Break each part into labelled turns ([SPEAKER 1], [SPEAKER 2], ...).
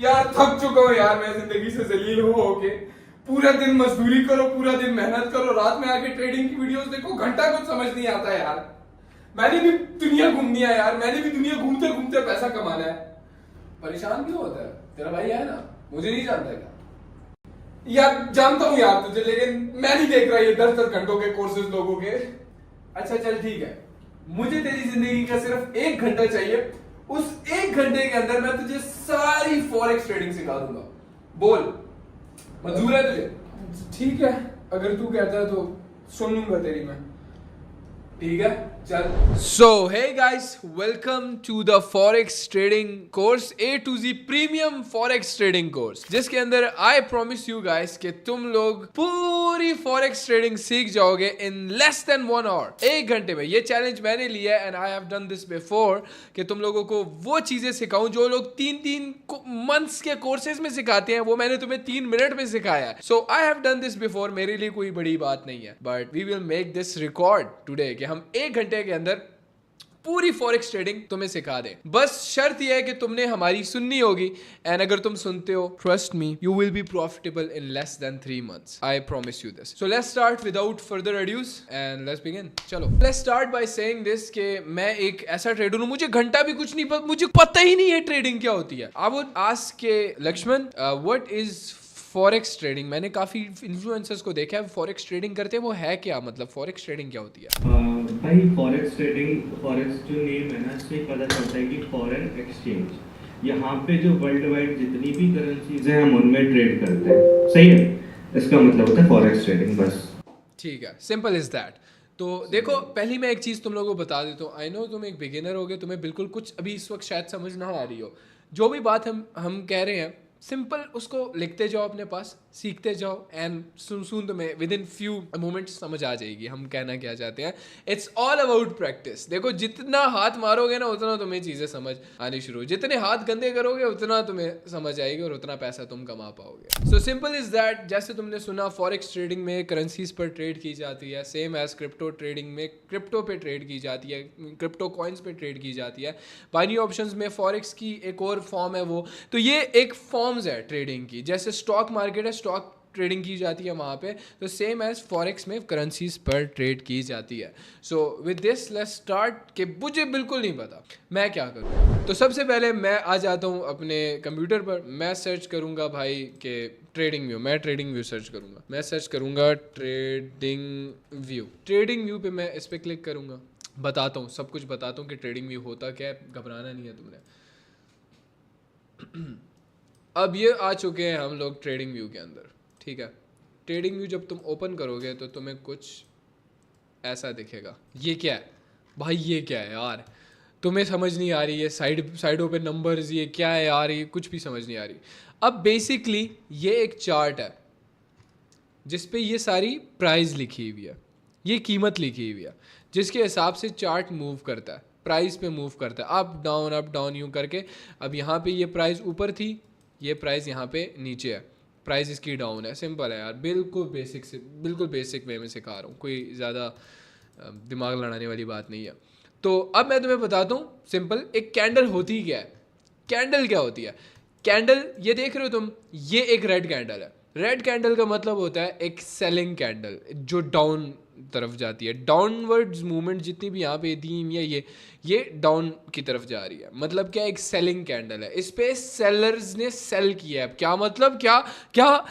[SPEAKER 1] यार थक चुका हूँ यार मैं जिंदगी से जलील हो के। पूरा दिन मजदूरी करो, पूरा दिन मेहनत करो, रात में आके ट्रेडिंग की वीडियोस देखो, घंटा कुछ समझ नहीं आता यार। मैंने भी दुनिया घूमनी है यार, मैंने भी दुनिया घूमते घूमते पैसा कमाना है। परेशान क्यों होता है? तेरा भाई है ना, मुझे नहीं जानता क्या? यार जानता हूँ यार तुझे, लेकिन मैं नहीं देख रहा ये 10-10 घंटों के कोर्सेज लोगों के। अच्छा चल ठीक है, मुझे तेरी जिंदगी का सिर्फ 1 घंटा चाहिए। उस 1 घंटे के अंदर मैं तुझे सारी फॉरेक्स ट्रेडिंग सिखा दूंगा। बोल, मंजूर है तुझे? ठीक है, अगर तू कहता है तो सुन लूंगा तेरी मैं। ठीक है चल।
[SPEAKER 2] So hey guys, welcome to the forex trading course, A to Z premium forex trading course, जिसके अंदर I promise you guys कि तुम लोग पूरी forex trading सीख जाओगे in less than 1 hour, 1 घंटे में। ये चैलेंज मैंने लिया है and I have done this before कि तुम लोगों को वो चीजें सिखाऊं जो लोग 3-3 मंथ्स के कोर्सेज में सिखाते हैं, वो मैंने तुम्हें 3 मिनट में सिखाया है। So I have done this before, मेरे लिए कोई बड़ी बात नहीं है, but we will make this record today कि हम 1 घंटे के अंदर पूरी फॉरेक्स ट्रेडिंग तुम्हें सिखा दे। बस शर्त यह है कि तुमने हमारी सुननी होगी, एंड अगर तुम सुनते हो, trust me, you will be profitable in less than 3 months. I promise you this. So let's start without further ado and let's begin. चलो, let's start by saying this कि मैं एक ऐसा ट्रेडर हूं, मुझे घंटा भी कुछ नहीं पता, मुझे पता ही नहीं है ट्रेडिंग क्या होती है। आई would ask K Lakshman, what is forex trading? मैंने काफी इन्फ्लुएंसर्स को देखा है फॉरेक्स ट्रेडिंग करते हैं, वो है क्या? मतलब फॉरेक्स ट्रेडिंग क्या होती है?
[SPEAKER 3] भाई फॉरेक्स ट्रेडिंग, फॉरेक्स जो नेम है ना, इससे पता चलता है कि फॉरेन एक्सचेंज। यहाँ पे जो वर्ल्ड वाइड जितनी भी करेंसीज हैं हम उनमें ट्रेड करते हैं, सही है? इसका मतलब होता है फॉरेक्स ट्रेडिंग, बस।
[SPEAKER 2] ठीक है, सिंपल इज दैट। तो देखो, पहली मैं एक चीज़ तुम लोगों को बता देता हूँ। आई नो तुम एक बिगिनर होगे, तुम्हें बिल्कुल कुछ अभी इस वक्त शायद समझ ना आ रही हो। जो भी बात हम कह रहे हैं, सिंपल उसको लिखते जाओ अपने पास, सीखते जाओ, एंड सुन तुम्हें विद इन फ्यू मोमेंट्स समझ आ जाएगी हम कहना क्या चाहते हैं। It's all about practice. देखो, जितना हाथ मारोगे ना उतना तुम्हें चीज़ें समझ आनी शुरू, जितने हाथ गंदे करोगे उतना तुम्हें समझ आएगी और उतना पैसा तुम कमा पाओगे। So simple is that. जैसे तुमने सुना, फॉरेक्स ट्रेडिंग में करेंसीज पर ट्रेड की जाती है, सेम एज क्रिप्टो ट्रेडिंग में क्रिप्टो पे ट्रेड की जाती है, क्रिप्टो कॉइन्स पे ट्रेड की जाती है। बाइनरी ऑप्शंस में फॉरेक्स की एक और फॉर्म है वो। तो ये एक फॉर्म्स है ट्रेडिंग की। जैसे स्टॉक मार्केट है, स्टॉक ट्रेडिंग की जाती है वहाँ पे, तो सेम एज फॉरेक्स में करेंसीज पर ट्रेड की जाती है। सो विद दिस लेट्स स्टार्ट कि मुझे बिल्कुल नहीं पता मैं क्या करूँ। तो सबसे पहले मैं आ जाता हूँ अपने कंप्यूटर पर, मैं सर्च करूँगा भाई के ट्रेडिंग व्यू। मैं ट्रेडिंग व्यू सर्च करूँगा, मैं सर्च करूँगा ट्रेडिंग व्यू। ट्रेडिंग व्यू पे मैं इस पर क्लिक करूँगा, बताता हूँ, सब कुछ बताता हूँ कि ट्रेडिंग व्यू होता क्या है, घबराना नहीं है तुमने। अब ये आ चुके हैं हम लोग ट्रेडिंग व्यू के अंदर, ठीक है। ट्रेडिंग व्यू जब तुम ओपन करोगे तो तुम्हें कुछ ऐसा दिखेगा। ये क्या है भाई? ये क्या है यार? तुम्हें समझ नहीं आ रही है? साइडों पे नंबर्स, ये क्या है यार? ये कुछ भी समझ नहीं आ रही। अब बेसिकली ये एक चार्ट है जिस पे ये सारी प्राइस लिखी हुई है, ये कीमत लिखी हुई है, जिसके हिसाब से चार्ट मूव करता है, प्राइस पे मूव करता है, अप डाउन यूँ करके। अब यहाँ पे ये प्राइस ऊपर थी, ये प्राइस यहाँ पे नीचे है, प्राइस इसकी डाउन है। सिंपल है यार, बिल्कुल बेसिक वे में सिखा रहा हूँ, कोई ज़्यादा दिमाग लड़ाने वाली बात नहीं है। तो अब मैं तुम्हें बताता हूँ सिंपल, एक कैंडल होती क्या है। कैंडल क्या होती है? कैंडल, ये देख रहे हो तुम, ये एक रेड कैंडल है। रेड कैंडल का मतलब होता है एक सेलिंग कैंडल जो डाउन तरफ जाती है। डाउनवर्ड्स मूवमेंट जितनी भी यहाँ पे दी हुई है, ये डाउन की तरफ जा रही है। मतलब क्या? एक सेलिंग कैंडल है। इस पे सेलर्स ने सेल किया है। क्या मतलब? क्या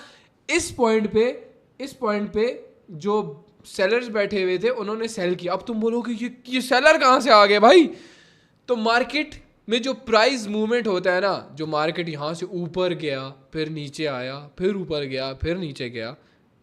[SPEAKER 2] इस पॉइंट पे जो सेलर्स बैठे हुए थे उन्होंने सेल किया। अब तुम बोलोगे ये सेलर कहाँ से आ गए भाई? तो मार्केट में जो प्राइस मूवमेंट होता है ना, जो मार्केट यहाँ से ऊपर गया, फिर नीचे आया, फिर ऊपर गया, फिर नीचे गया,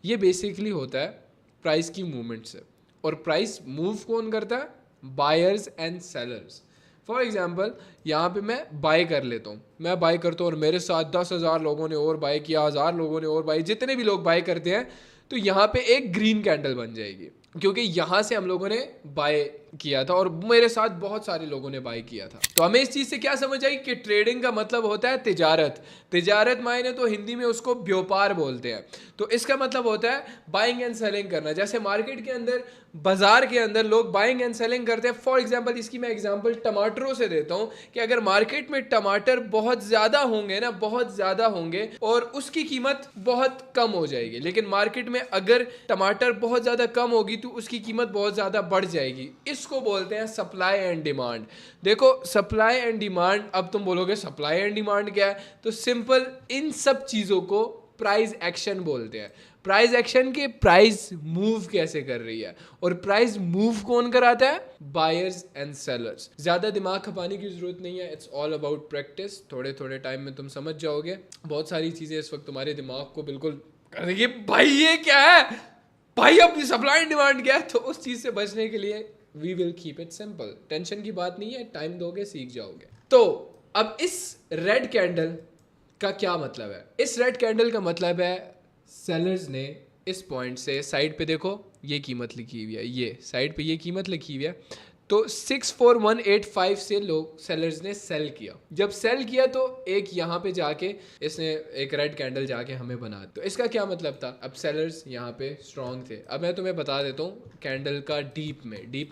[SPEAKER 2] ये बेसिकली होता है प्राइस की मूवमेंट से। और प्राइस मूव कौन करता है? Buyers and sellers. For example, यहाँ पे मैं बाय कर लेता हूँ, मैं बाय करता हूँ और मेरे साथ 10,000 लोगों ने और बाय किया, 1,000 लोगों ने और बाय, जितने भी लोग बाय करते हैं, तो यहाँ पे एक ग्रीन कैंडल बन जाएगी, क्योंकि यहाँ से हम लोगों ने बाय किया था और मेरे साथ बहुत सारे लोगों ने बाई किया था। तो हमें इस चीज से क्या समझ आई कि ट्रेडिंग का मतलब होता है तिजारत। तिजारत मायने तो हिंदी में उसको व्यापार बोलते हैं। तो इसका मतलब होता है बाइंग एंड सेलिंग करना। जैसे मार्केट के अंदर, बाजार के अंदर लोग बाइंग एंड सेलिंग करते हैं। फॉर एग्जांपल, इसकी मैं एग्जांपल टमाटरों से देता हूं कि अगर मार्केट में टमाटर बहुत ज्यादा होंगे ना, बहुत ज्यादा होंगे और उसकी कीमत बहुत कम हो जाएगी, लेकिन मार्केट में अगर टमाटर बहुत ज्यादा कम होगी तो उसकी कीमत बहुत ज्यादा बढ़ जाएगी। इसको बोलते हैं सप्लाई एंड डिमांड। देखो सप्लाई एंड डिमांड, अब तुम बोलोगे सप्लाई एंड डिमांड क्या है, तो सिंपल इन सब चीजों को प्राइस एक्शन बोलते हैं। प्राइस एक्शन के प्राइस मूव कैसे कर रही है, और प्राइस मूव कौन कराता है, बायर्स एंड सेलर्स। ज्यादा दिमाग खपाने की जरूरत नहीं है, इट्स ऑल अबाउट प्रैक्टिस। थोड़े थोड़े टाइम में तुम समझ जाओगे। बहुत सारी चीजें इस वक्त तुम्हारे दिमाग को बिल्कुल कर रही है, भाई ये क्या है, भाई अब सप्लाई एंड डिमांड क्या है। तो उस चीज से बचने के लिए we will keep it simple. Tension की बात नहीं है, टाइम दोगे सीख जाओगे। तो अब इस रेड कैंडल का क्या मतलब है। इस रेड कैंडल का मतलब है सेलर्स ने इस पॉइंट से, साइड पे देखो ये कीमत लिखी हुई है, ये साइड पे ये कीमत लिखी हुई है, तो 64185 से लोग सेलर्स ने सेल किया। जब सेल किया तो एक यहाँ पे जाके इसने एक रेड कैंडल जाके हमें बना। तो इसका क्या मतलब था, अब सेलर्स यहाँ पे स्ट्रांग थे। अब मैं तुम्हें बता देता हूँ कैंडल का डीप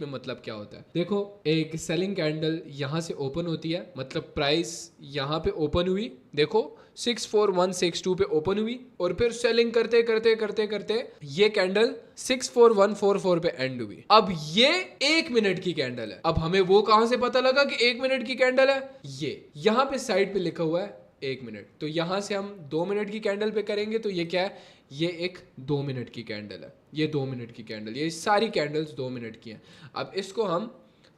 [SPEAKER 2] में मतलब क्या होता है। देखो एक सेलिंग कैंडल यहाँ से ओपन होती है, मतलब प्राइस यहाँ पे ओपन हुई, देखो 64162 पे ओपन हुई और फिर सेलिंग करते करते करते करते ये कैंडल 64144 पे एंड हुई। अब ये 1 मिनट की कैंडल है। अब हमें वो कहां से पता लगा कि 1 मिनट की कैंडल है, ये यहां पे साइड पे लिखा हुआ है 1 मिनट। तो यहां से हम 2 मिनट की कैंडल पे करेंगे तो ये क्या है, ये एक 2 मिनट की कैंडल है, ये 2 मिनट की कैंडल, ये सारी कैंडल्स 2 मिनट की हैं। अब इसको हम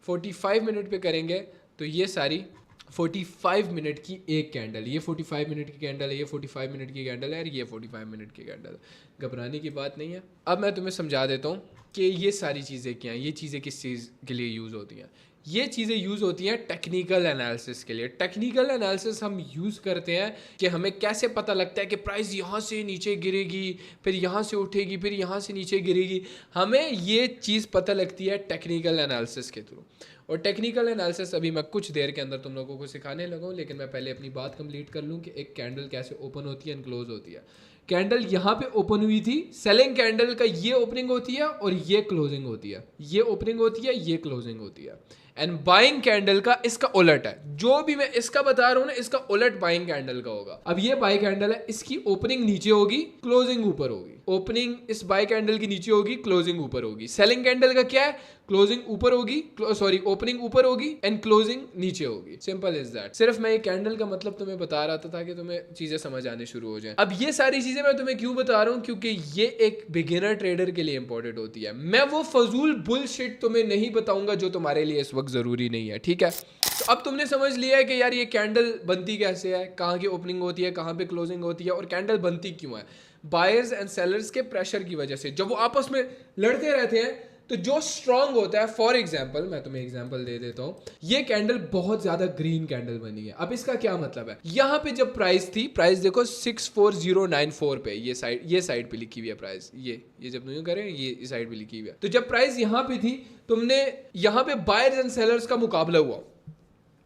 [SPEAKER 2] 45 मिनट पे करेंगे तो ये सारी 45 मिनट की एक कैंडल, ये 45 मिनट की कैंडल है, ये 45 मिनट की कैंडल है और ये 45 मिनट की कैंडल है। घबराने की बात नहीं है। अब मैं तुम्हें समझा देता हूँ कि ये सारी चीज़ें क्या हैं, ये चीज़ें किस चीज़ के लिए यूज़ होती हैं। ये चीज़ें यूज़ होती हैं टेक्निकल एनालिसिस के लिए। टेक्निकल एनालिसिस हम यूज़ करते हैं कि हमें कैसे पता लगता है कि प्राइस यहाँ से नीचे गिरेगी, फिर यहाँ से उठेगी, फिर यहाँ से नीचे गिरेगी। हमें ये चीज़ पता लगती है टेक्निकल एनालिसिस के थ्रू। और टेक्निकल एनालिसिस अभी मैं कुछ देर के अंदर तुम लोगों को सिखाने लगा हूँ, लेकिन मैं पहले अपनी बात कंप्लीट कर लूँ कि एक कैंडल कैसे ओपन होती है एंड क्लोज होती है। कैंडल यहाँ पे ओपन हुई थी, सेलिंग कैंडल का ये ओपनिंग होती है और ये क्लोजिंग होती है, ये ओपनिंग होती है, ये क्लोजिंग होती है। एंड बाइंग कैंडल का इसका उलट है, जो भी मैं इसका बता रहा हूँ ना, इसका उलट बाइंग कैंडल का होगा। अब ये बाई कैंडल है, इसकी ओपनिंग नीचे होगी, क्लोजिंग ऊपर होगी। ओपनिंग इस बाई कैंडल की नीचे होगी, क्लोजिंग ऊपर होगी। सेलिंग कैंडल का क्या है, क्लोजिंग ऊपर होगी, सॉरी ओपनिंग ऊपर होगी एंड क्लोजिंग नीचे होगी। Simple is that. सिर्फ मैं ये कैंडल का मतलब तुम्हें बता रहा था ताकि तुम्हें चीजें समझ आने शुरू हो जाए। अब ये सारी चीजें मैं तुम्हें क्यों बता रहा हूँ, क्योंकि ये एक बिगिनर ट्रेडर के लिए इंपॉर्टेंट होती है। मैं वो फजूल बुलशिट तुम्हें नहीं बताऊंगा जो तुम्हारे लिए इस वक्त जरूरी नहीं है, ठीक है। तो अब तुमने समझ लिया है कि यार ये कैंडल बनती कैसे है, कहाँ की ओपनिंग होती है, कहाँ पे क्लोजिंग होती है और कैंडल बनती क्यों है। बायर्स एंड सेलर्स के प्रेशर की वजह से जब वो आपस में लड़ते रहते हैं तो जो स्ट्रांग होता है, फॉर एग्जाम्पल मैं तुम्हें एग्जाम्पल दे देता हूँ, ये कैंडल बहुत ज्यादा ग्रीन कैंडल बनी है। अब इसका क्या मतलब है, यहाँ पे जब प्राइस थी, प्राइस देखो 64094 पे, ये साइड पे लिखी हुई है प्राइस, ये जब तुम करें ये साइड पे लिखी हुई है। तो जब प्राइस यहाँ पे थी, तुमने यहाँ पे बायर्स एंड सेलर्स का मुकाबला हुआ,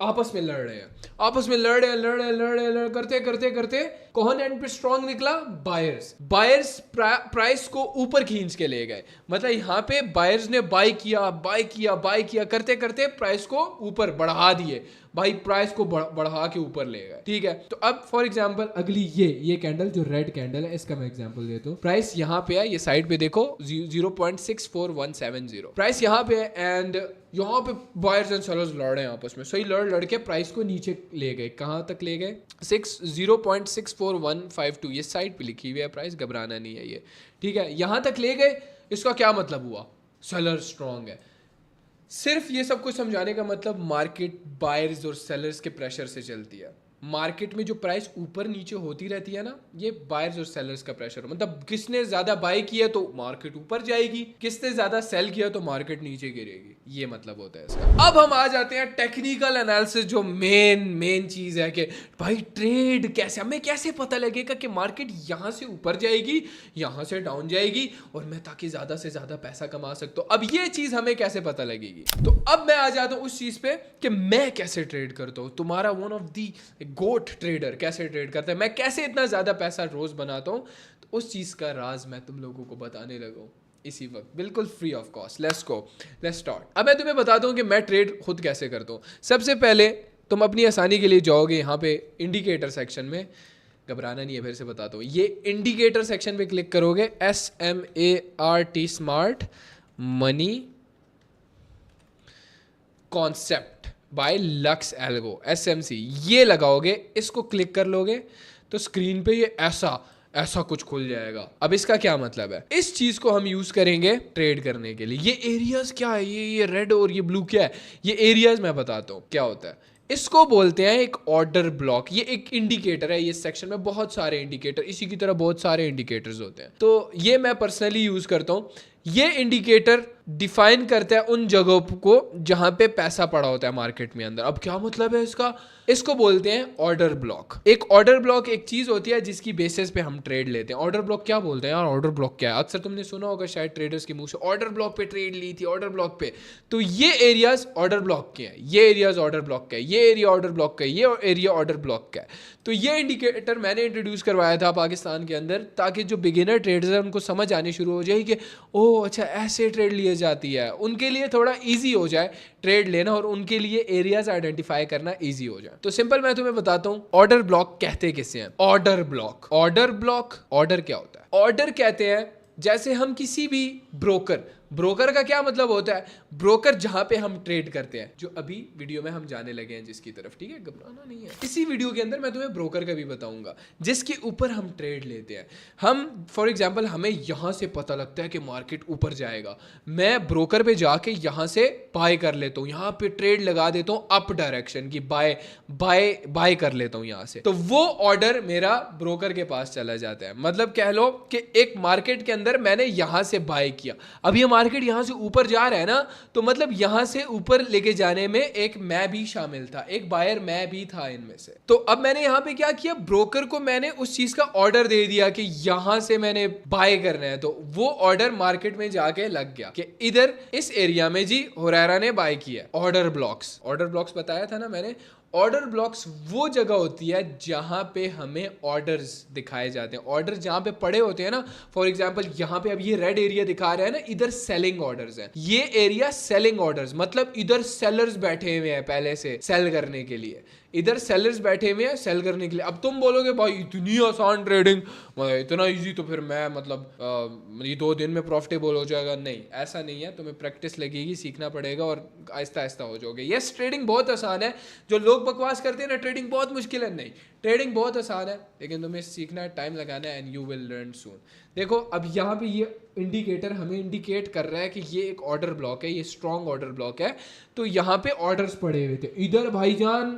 [SPEAKER 2] आपस में लड़ रहे हैं, आपस में लड़ करते करते करते कौन एंड पे स्ट्रांग निकला, बायर्स प्राइस को ऊपर खींच के ले गए। मतलब यहाँ पे बायर्स ने बाय किया करते करते प्राइस को ऊपर बढ़ा दिए, भाई प्राइस को बढ़ा के ऊपर ले गए, ठीक है। तो अब फॉर एग्जांपल अगली ये कैंडल जो रेड कैंडल है, इसका मैं एग्जांपल देता हूँ। प्राइस यहाँ पे है, ये साइड पे देखो 0.64170 प्राइस यहाँ पे है एंड यहाँ पे बायर्स एंड सेलर्स लड़ रहे हैं आपस में, सही लड़ के प्राइस को नीचे ले गए। कहाँ तक ले गए, 0.64152, ये साइड पे लिखी हुई है प्राइस, घबराना नहीं है ये, ठीक है। यहाँ तक ले गए, इसका क्या मतलब हुआ, सेलर स्ट्रांग है। सिर्फ ये सब कुछ समझाने का मतलब मार्केट बायर्स और सेलर्स के प्रेशर से चलती है। मार्केट में जो प्राइस ऊपर नीचे होती रहती है ना, ये बायर्स और सेलर्स का प्रेशर, मतलब किसने ज्यादा बाय किया तो मार्केट ऊपर जाएगी, किसने ज्यादा सेल किया तो मार्केट नीचे गिरेगी, ये मतलब होता है इसका। अब हम आ जाते हैं टेक्निकल एनालिसिस, जो मेन चीज है कि भाई ट्रेड कैसे, हमें कैसे पता लगेगा कि मार्केट यहां से ऊपर जाएगी, यहां से डाउन जाएगी, और मैं ताकि ज्यादा से ज्यादा पैसा कमा सकता हूं। अब ये चीज हमें कैसे पता लगेगी, तो अब मैं आ जाता हूं उस चीज पे कि मैं कैसे ट्रेड करता हूं। तुम्हारा one of the goat trader कैसे ट्रेड करता है, मैं कैसे इतना ज्यादा पैसा रोज बनाता हूं, तो उस चीज का राज मैं तुम लोगों को बताने लगा हूं इसी वक्त, बिल्कुल free of cost. Let's start. अब मैं तुम्हें बताता हूं कि मैं ट्रेड खुद कैसे करता हूं। सबसे पहले तुम अपनी आसानी के लिए जाओगे यहाँ पे इंडिकेटर सेक्शन में, घबराना नहीं है, फिर से बताता हूँ, ये इंडिकेटर सेक्शन पे क्लिक करोगे, SMART smart money concept bye lux algo, SMC, ये लगाओगे, इसको क्लिक कर लोगे तो स्क्रीन पे ये ऐसा कुछ खुल जाएगा। अब इसका क्या मतलब है, इस चीज को हम यूज करेंगे ट्रेड करने के लिए। ये एरियाज क्या है, ये रेड और ये ब्लू क्या है, ये एरियाज मैं बताता हूँ क्या होता है। इसको बोलते हैं एक ऑर्डर ब्लॉक, ये एक इंडिकेटर है। ये सेक्शन में बहुत सारे इंडिकेटर, इसी की तरह बहुत सारे इंडिकेटर्स होते हैं, तो ये मैं पर्सनली यूज करता हूँ। ये इंडिकेटर डिफाइन करता है उन जगहों को जहां पे पैसा पड़ा होता है मार्केट में अंदर। अब क्या मतलब है इसका, इसको बोलते हैं ऑर्डर ब्लॉक। एक ऑर्डर ब्लॉक एक चीज होती है जिसकी बेसिस पे हम ट्रेड लेते हैं। ऑर्डर ब्लॉक क्या बोलते हैं यार, ऑर्डर ब्लॉक क्या है, अक्सर तुमने सुना होगा शायद ट्रेडर्स के मुंह से, ऑर्डर ब्लॉक पे ट्रेड ली थी, ऑर्डर ब्लॉक पे। तो ये एरियाज ऑर्डर ब्लॉक के हैं, ये एरियाज ऑर्डर ब्लॉक का है, ये एरिया ऑर्डर ब्लॉक का है, ये एरिया ऑर्डर ब्लॉक का है। तो ये इंडिकेटर मैंने इंट्रोड्यूस करवाया था पाकिस्तान के अंदर, ताकि जो बिगिनर ट्रेडर्स हैं उनको समझ आनी शुरू हो जाए कि ओह अच्छा ऐसे ट्रेड लिए जाती है, उनके लिए थोड़ा इजी हो जाए ट्रेड लेना, और उनके लिए एरियाज आइडेंटिफाई करना इजी हो जाए। तो सिंपल मैं तुम्हें बताता हूं ऑर्डर ब्लॉक कहते किसे हैं। ऑर्डर ब्लॉक, ऑर्डर क्या होता है, ऑर्डर कहते हैं जैसे हम किसी भी ब्रोकर का क्या मतलब होता है, ब्रोकर जहां पे हम ट्रेड करते हैं, जो अभी वीडियो में हम जाने लगे हैं जिसकी तरफ, ठीक है, घबराना नहीं है। इसी वीडियो के अंदर मैं तुम्हें ब्रोकर का भी बताऊंगा जिसके ऊपर हम ट्रेड लेते हैं। हम फॉर एग्जांपल हमें यहां से पता लगता है कि मार्केट ऊपर जाएगा, मैं ब्रोकर पे जाके यहां से बाय कर लेता हूं, यहां पे ट्रेड लगा देता हूं अप डायरेक्शन की, बाय कर लेता हूं यहां से, तो वो ऑर्डर मेरा ब्रोकर के पास चला जाता है। मतलब कह लो कि एक मार्केट के अंदर मैंने यहां से बाय किया, अब ये मार्केट यहां से ऊपर जा रहा है ना, तो मतलब यहां से ऊपर लेके जाने में एक मैं भी शामिल था, एक बायर मैं भी था इनमें से। तो अब मैंने यहां पे क्या किया, ब्रोकर को मैंने उस चीज का ऑर्डर दे दिया कि यहां से मैंने बाय करना है, तो वो ऑर्डर मार्केट में जाके लग गया कि इधर इस एरिया में जी हुरैरा ने बाय किया। ऑर्डर ब्लॉक्स बताया था ना मैंने। ऑर्डर ब्लॉक्स वो जगह होती है जहां पे हमें ऑर्डर्स दिखाए जाते हैं, ऑर्डर जहां पे पड़े होते हैं ना। फॉर एग्जांपल यहां पे अब ये रेड एरिया दिखा रहा है ना, इधर सेलिंग ऑर्डर्स हैं, ये एरिया सेलिंग ऑर्डर्स, मतलब इधर सेलर्स बैठे हुए हैं पहले से सेल करने के लिए, इधर सेलर्स बैठे हुए हैं सेल करने के लिए। अब तुम बोलोगे भाई इतनी आसान ट्रेडिंग, इतना इजी, तो फिर मैं मतलब ये 2 दिन में प्रॉफिटेबल हो जाएगा। नहीं, ऐसा नहीं है, तुम्हें प्रैक्टिस लगेगी, सीखना पड़ेगा और आहिस्ता आहिस्ता हो जाओगे। यस, ट्रेडिंग बहुत आसान है, जो लोग बकवास करते हैं ना ट्रेडिंग बहुत मुश्किल है, नहीं, ट्रेडिंग बहुत आसान है, लेकिन तुम्हें सीखना है, टाइम लगाना है, एंड यू विल लर्न सून। देखो अब यहाँ पे ये इंडिकेटर हमें इंडिकेट कर रहा है कि ये एक ऑर्डर ब्लॉक है, ये स्ट्रॉन्ग ऑर्डर ब्लॉक है। तो यहाँ पे ऑर्डर्स पड़े हुए थे, इधर भाईजान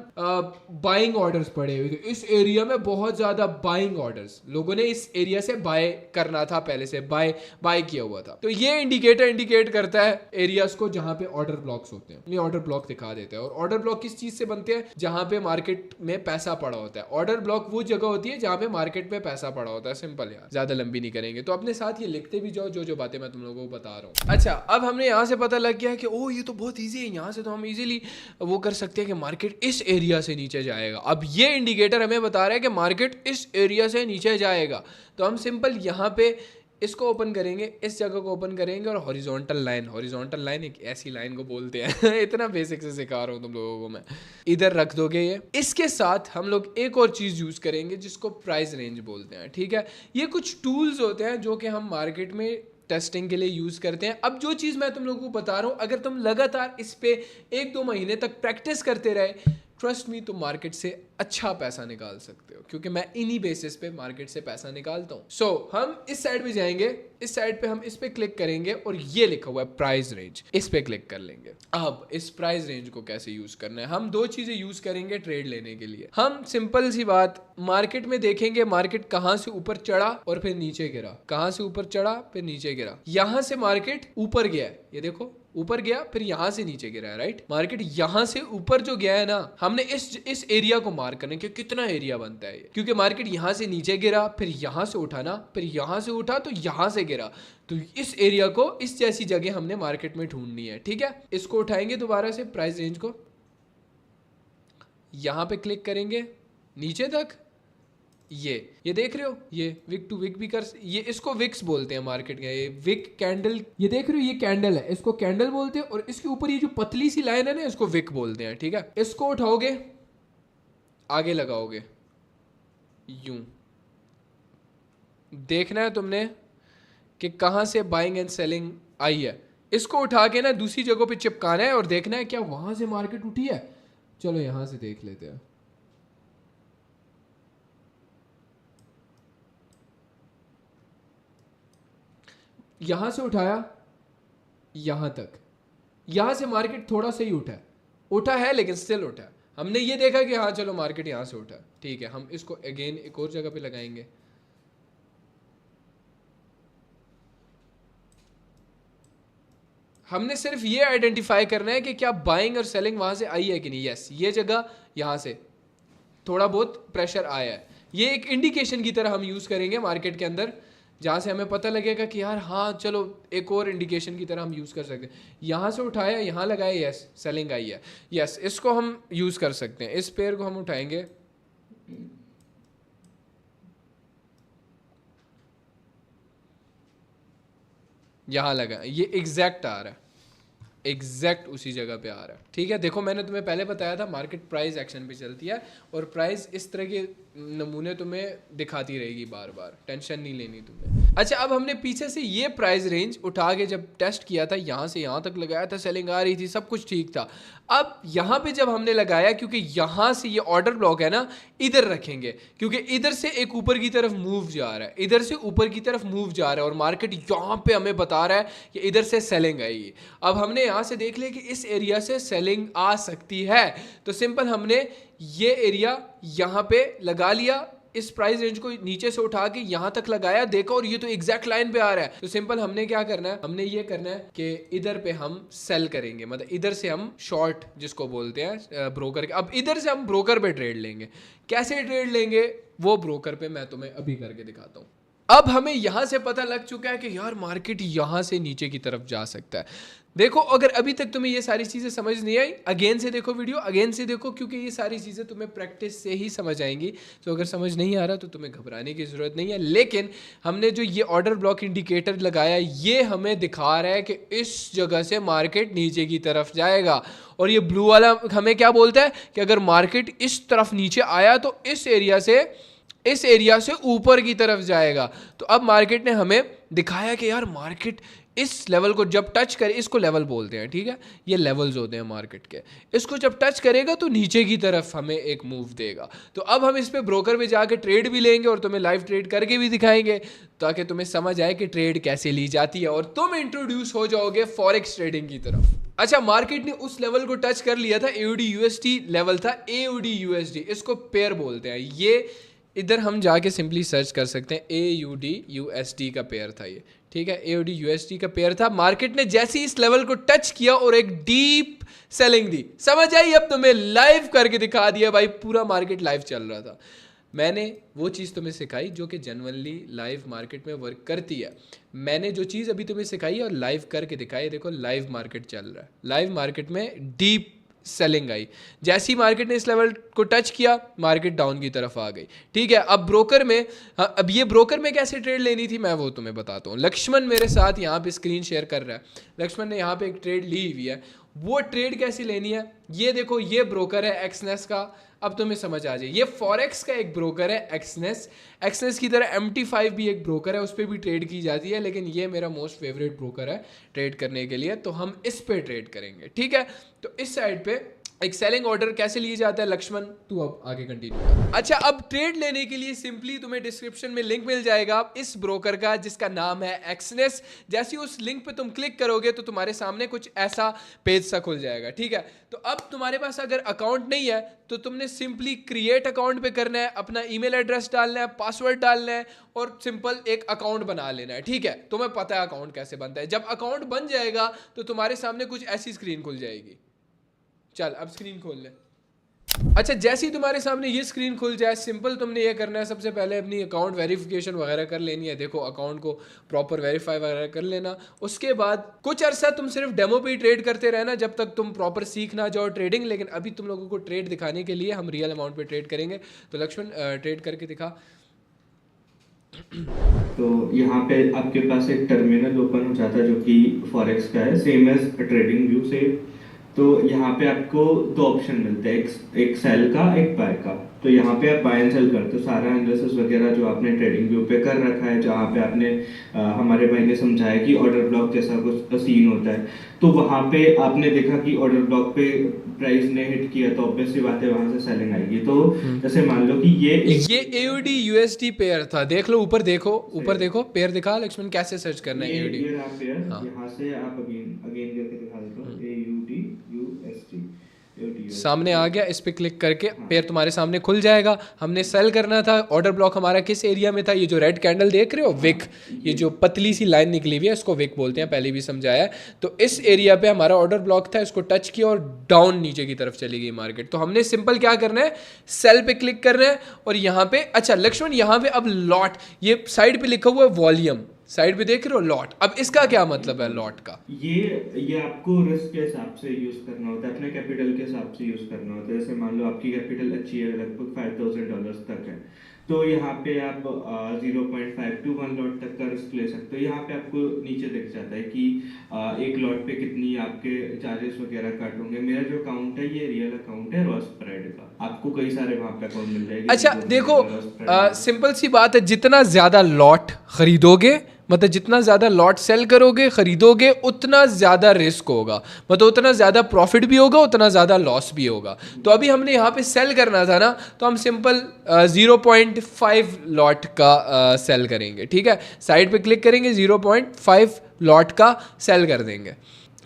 [SPEAKER 2] बाइंग ऑर्डर्स पड़े हुए थे, इस एरिया में बहुत ज्यादा बाइंग ऑर्डर्स, लोगों ने इस एरिया से बाय करना था, पहले से बाय किया हुआ था। तो ये इंडिकेटर इंडिकेट करता है एरियाज को जहां पे ऑर्डर ब्लॉक्स होते हैं, ये ऑर्डर ब्लॉक दिखा देता है। और ऑर्डर ब्लॉक किस चीज से बनते हैं, जहां पे मार्केट में पैसा पड़ा होता है। ऑर्डर ब्लॉक वो जगह होती है जहां पे मार्केट में पैसा पड़ा होता है। सिंपल यार, ज्यादा लंबी नहीं करेंगे, तो अपने साथ ये लिखते भी जाओ जो बातें मैं तुम लोगों को बता रहा हूँ। अच्छा, अब हमने यहाँ से पता लग गया है कि ओ ये तो बहुत ईजी है, यहाँ से तो हम इजीली वो कर सकते हैं कि मार्केट इस एरिया से नीचे जाएगा। अब ये इंडिकेटर हमें बता रहा है कि मार्केट इस एरिया से नीचे जाएगा, तो हम सिंपल यहाँ पे इसको ओपन करेंगे, इस जगह को ओपन करेंगे, और हॉरिजॉन्टल लाइन एक ऐसी लाइन को बोलते हैं इतना बेसिक से सिखा रहा हूँ तुम लोगों को मैं, इधर रख दोगे ये। इसके साथ हम लोग एक और चीज यूज करेंगे जिसको प्राइस रेंज बोलते हैं, ठीक है। ये कुछ टूल्स होते हैं जो कि हम मार्केट में टेस्टिंग के लिए यूज करते हैं। अब जो चीज मैं तुम लोगों को बता रहा हूँ, अगर तुम लगातार इस पे 1-2 महीने तक प्रैक्टिस करते रहे, ट्रस्ट मी, तुम मार्केट से अच्छा पैसा निकाल सकते हो, क्योंकि मैं इन्हीं बेसिस पे मार्केट से पैसा निकालता हूँ। सो हम इस साइड पे जाएंगे, इस साइड पे हम इस पे क्लिक करेंगे और ये लिखा हुआ है प्राइस रेंज, इस पे क्लिक कर लेंगे। अब इस प्राइस रेंज को कैसे यूज करना है, हम दो चीजें यूज करेंगे ट्रेड लेने के लिए। हम सिंपल सी बात, मार्केट में देखेंगे मार्केट कहां से ऊपर चढ़ा और फिर नीचे गिरा, कहां से ऊपर चढ़ा फिर नीचे गिरा। यहां से मार्केट ऊपर गया है, ये देखो ऊपर गया, फिर यहां से नीचे गिरा है, राइट। मार्केट यहां से ऊपर जो गया है ना, हमने इस एरिया को मार्क करने के कितना एरिया बनता है ये, क्योंकि मार्केट यहां से नीचे गिरा, फिर यहां से उठा ना, फिर यहां से उठा तो यहां से गिरा, तो इस एरिया को, इस जैसी जगह हमने मार्केट में ढूंढनी है, ठीक है। इसको उठाएंगे दोबारा से प्राइस रेंज को, यहां पे क्लिक करेंगे नीचे तक, ये देख रहे हो, ये विक टू विक भी कर, ये इसको विक्स बोलते हैं मार्केट का, ये विक कैंडल, ये देख रहे हो ये कैंडल है, इसको कैंडल बोलते हैं, और इसके ऊपर ये जो पतली सी लाइन है ना, इसको विक बोलते हैं, ठीक है। इसको उठाओगे, आगे लगाओगे, यूं देखना है तुमने कि कहां से बाइंग एंड सेलिंग आई है। इसको उठा के ना दूसरी जगह पे चिपकाना है और देखना है क्या वहां से मार्केट उठी है। चलो यहां से देख लेते हैं, यहां से उठाया यहां तक, यहां से मार्केट थोड़ा सा ही उठा है लेकिन स्टिल उठा है। हमने ये देखा कि हाँ चलो मार्केट यहां से उठा, ठीक है। हम इसको अगेन एक और जगह पे लगाएंगे, हमने सिर्फ ये आइडेंटिफाई करना है कि क्या बाइंग और सेलिंग वहां से आई है कि नहीं। यस, ये जगह यहां से थोड़ा बहुत प्रेशर आया है, ये एक इंडिकेशन की तरह हम यूज करेंगे मार्केट के अंदर, जहाँ से हमें पता लगेगा कि यार हाँ चलो, एक और इंडिकेशन की तरह हम यूज़ कर सकते हैं। यहाँ से उठाया, यहाँ लगाया, यस सेलिंग आई है, यस इसको हम यूज़ कर सकते हैं। इस पेयर को हम उठाएंगे, यहाँ लगा, ये एग्जैक्ट आ रहा है, एग्जैक्ट उसी जगह पे आ रहा है, ठीक है। देखो मैंने तुम्हें पहले बताया था मार्केट प्राइस एक्शन पे चलती है, और प्राइस इस तरह के नमूने तुम्हें दिखाती रहेगी बार बार, टेंशन नहीं लेनी तुम्हें। अच्छा, अब हमने पीछे से ये प्राइस रेंज उठा के जब टेस्ट किया था, यहाँ से यहाँ तक लगाया था, सेलिंग आ रही थी, सब कुछ ठीक था। अब यहाँ पे जब हमने लगाया, क्योंकि यहाँ से ये ऑर्डर ब्लॉक है ना, इधर रखेंगे, क्योंकि इधर से एक ऊपर की तरफ मूव जा रहा है, इधर से ऊपर की तरफ मूव जा रहा है, और मार्केट यहाँ पे हमें बता रहा है कि इधर से सेलिंग आएगी। अब हमने यहाँ से देख लिया कि इस एरिया से सेलिंग आ सकती है, तो सिंपल हमने ये एरिया यहाँ पे लगा लिया, इस प्राइस रेंज को नीचे से उठा के यहाँ तक लगाया, देखा और ये तो एग्जैक्ट लाइन पे आ रहा है। तो सिंपल हमने क्या करना है, हमने ये करना है कि इधर पे हम सेल करेंगे, मतलब इधर से हम शॉर्ट जिसको बोलते हैं ब्रोकर के। अब इधर से हम ब्रोकर पे ट्रेड लेंगे, कैसे ट्रेड लेंगे वो ब्रोकर पे मैं तुम्हें अभी करके दिखाता हूँ। अब हमें यहां से पता लग चुका है कि यार मार्केट यहां से नीचे की तरफ जा सकता है। देखो अगर अभी तक तुम्हें ये सारी चीजें समझ नहीं आई, अगेन से देखो वीडियो, अगेन से देखो, क्योंकि ये सारी चीजें तुम्हें प्रैक्टिस से ही समझ आएंगी। तो अगर समझ नहीं आ रहा तो तुम्हें घबराने की जरूरत नहीं है। लेकिन हमने जो ये ऑर्डर ब्लॉक इंडिकेटर लगाया, ये हमें दिखा रहा है कि इस जगह से मार्केट नीचे की तरफ जाएगा, और ये ब्लू वाला हमें क्या बोलता है कि अगर मार्केट इस तरफ नीचे आया तो इस एरिया से ऊपर की तरफ जाएगा। तो अब मार्केट ने हमें दिखाया कि यार मार्केट इस लेवल को जब टच करे, इसको लेवल बोलते हैं, ठीक है, ये लेवल्स होते हैं मार्केट के, इसको जब टच करेगा तो नीचे की तरफ हमें एक मूव देगा। तो अब हम इस पे ब्रोकर पे जाके ट्रेड भी लेंगे और तुम्हें लाइव ट्रेड करके भी दिखाएंगे, ताकि तुम्हें समझ आए कि ट्रेड कैसे ली जाती है और तुम इंट्रोड्यूस हो जाओगे फॉरेक्स ट्रेडिंग की तरफ। अच्छा, मार्केट ने उस लेवल को टच कर लिया था, AUD USD लेवल था, AUD USD, इसको पेयर बोलते हैं। ये इधर हम जाके सिंपली सर्च कर सकते हैं, AUD USD का पेयर था ये, ठीक है, AUD USD का पेयर था। मार्केट ने जैसे ही इस लेवल को टच किया और एक डीप सेलिंग दी, समझ आई। अब तुम्हें लाइव करके दिखा दिया भाई, पूरा मार्केट लाइव चल रहा था। मैंने वो चीज़ तुम्हें सिखाई जो कि जनरली लाइव मार्केट में वर्क करती है। मैंने जो चीज़ अभी तुम्हें सिखाई और लाइव करके दिखाई, देखो लाइव मार्केट चल रहा है, लाइव मार्केट में डीप सेलिंग आई। जैसे ही मार्केट ने इस लेवल को टच किया, मार्केट डाउन की तरफ आ गई, ठीक है। अब ब्रोकर में, अब ये ब्रोकर में कैसे ट्रेड लेनी थी मैं वो तुम्हें बताता हूँ। लक्ष्मण मेरे साथ यहाँ पे स्क्रीन शेयर कर रहा है, लक्ष्मण ने यहाँ पे एक ट्रेड ली हुई है। वो ट्रेड कैसे लेनी है, ये देखो, ये ब्रोकर है एक्सनेस का। अब तुम्हें समझ आ जाए, ये फॉरेक्स का एक ब्रोकर है एक्सनेस की तरह MT5 भी एक ब्रोकर है, उस पर भी ट्रेड की जाती है, लेकिन ये मेरा मोस्ट फेवरेट ब्रोकर है ट्रेड करने के लिए, तो हम इस पे ट्रेड करेंगे, ठीक है। तो इस साइड पे एक सेलिंग ऑर्डर कैसे लिए जाता है लक्ष्मण, तू अब आगे कंटिन्यू कर। अच्छा, अब ट्रेड लेने के लिए सिंपली तुम्हें डिस्क्रिप्शन में लिंक मिल जाएगा इस ब्रोकर का जिसका नाम है एक्सनेस। जैसे ही उस लिंक पे तुम क्लिक करोगे तो तुम्हारे सामने कुछ ऐसा पेज सा खुल जाएगा, ठीक है। तो अब तुम्हारे पास अगर अकाउंट नहीं है तो तुमने सिंपली क्रिएट अकाउंट पे करना है, अपना ईमेल एड्रेस डालना है, पासवर्ड डालना है और सिंपल एक अकाउंट बना लेना है, ठीक है। तुम्हें पता है अकाउंट कैसे बनता है। जब अकाउंट बन जाएगा तो तुम्हारे सामने कुछ ऐसी स्क्रीन खुल जाएगी। चल अब स्क्रीन खोल ले। अच्छा, जैसे ही तुम्हारे सामने ये स्क्रीन खुल जाए, सिंपल तुमने ये करना है, सबसे पहले अपनी अकाउंट वेरिफिकेशन वगैरह कर लेनी है। देखो अकाउंट को प्रॉपर वेरीफाई वगैरह कर लेना। उसके बाद कुछ अरसा तुम सिर्फ डेमो पे ही ट्रेड करते रहना जब तक तुम प्रॉपर सीख ना जाओ ट्रेडिंग। लेकिन अभी तुम लोगों को ट्रेड दिखाने के लिए हम रियल अमाउंट पे ट्रेड करेंगे। तो लक्ष्मण ट्रेड करके दिखा।
[SPEAKER 3] तो यहाँ पे आपके पास एक टर्मिनल ओपन हो जाता है जो कि फॉरेक्स का है, सेम एज ट्रेडिंग व्यू से। तो यहाँ पे आपको दो ऑप्शन मिलते हैं, एक सेल का, एक बाय का। तो यहाँ पे आप बाय एंड सेल करते हो, सारा एनालिसिस वगैरह जो आपने ट्रेडिंग व्यू पे कर रखा है, जहाँ पे आपने हमारे भाई ने समझाया कि ऑर्डर ब्लॉक जैसा कुछ सीन होता है। तो वहाँ पे आपने देखा कि ऑर्डर ब्लॉक पे प्राइस ने हिट किया तो ऑब्वियसली बात है वहाँ से सेलिंग आएगी। तो जैसे मान लो कि ये
[SPEAKER 2] AUD USD पेयर था, देख लो ऊपर देखो, ऊपर देखो पेयर दिखा लक्ष्मण, कैसे सर्च करना है AUD।
[SPEAKER 3] ये रहा पेयर, यहाँ से आप अगेन करके दिखा देता हूँ, AUD USD
[SPEAKER 2] सामने आ गया। इस पे क्लिक करके पेयर तुम्हारे सामने खुल जाएगा। हमने सेल करना था। ऑर्डर ब्लॉक हमारा किस एरिया में था, ये जो रेड कैंडल देख रहे हो, विक, ये जो पतली सी लाइन निकली हुई है इसको विक बोलते हैं, पहले भी समझाया है। तो इस एरिया पे हमारा ऑर्डर ब्लॉक था, इसको टच किया और डाउन नीचे की तरफ चली गई मार्केट। तो हमने सिंपल क्या करना है, सेल पे क्लिक करना है और यहाँ पे, अच्छा लक्ष्मण यहाँ पे अब लॉट, ये साइड पे लिखा हुआ है वॉल्यूम, साइड पे देख रहे हो लॉट। अब इसका क्या मतलब है लॉट का?
[SPEAKER 3] ये आपको रिस्क के हिसाब से यूज करना होता है, अपने कैपिटल के हिसाब से यूज करना होता है। जैसे मान लो आपकी कैपिटल अच्छी है, लगभग $5,000 तक है, तो यहाँ पे आप 0.5 to 1 लॉट तक का रिस्क ले सकते हो। यहाँ पे आपको नीचे दिख जाता है कि एक लॉट पे कितनी आपके चार्जेस वगैरह कट होंगे। मेरा जो अकाउंट है ये रियल अकाउंट है रॉ स्प्रेड का, आपको कई सारे वहाँ पे अकाउंट मिल जाएंगे।
[SPEAKER 2] अच्छा देखो, सिंपल सी बात है, जितना ज्यादा लॉट खरीदोगे, मतलब जितना ज़्यादा लॉट सेल करोगे, ख़रीदोगे, उतना ज़्यादा रिस्क होगा, मतलब उतना ज़्यादा प्रॉफिट भी होगा, उतना ज़्यादा लॉस भी होगा। तो अभी हमने यहाँ पे सेल करना था ना, तो हम सिंपल 0.5 लॉट का सेल करेंगे, ठीक है। साइड पे क्लिक करेंगे, 0.5 लॉट का सेल कर देंगे।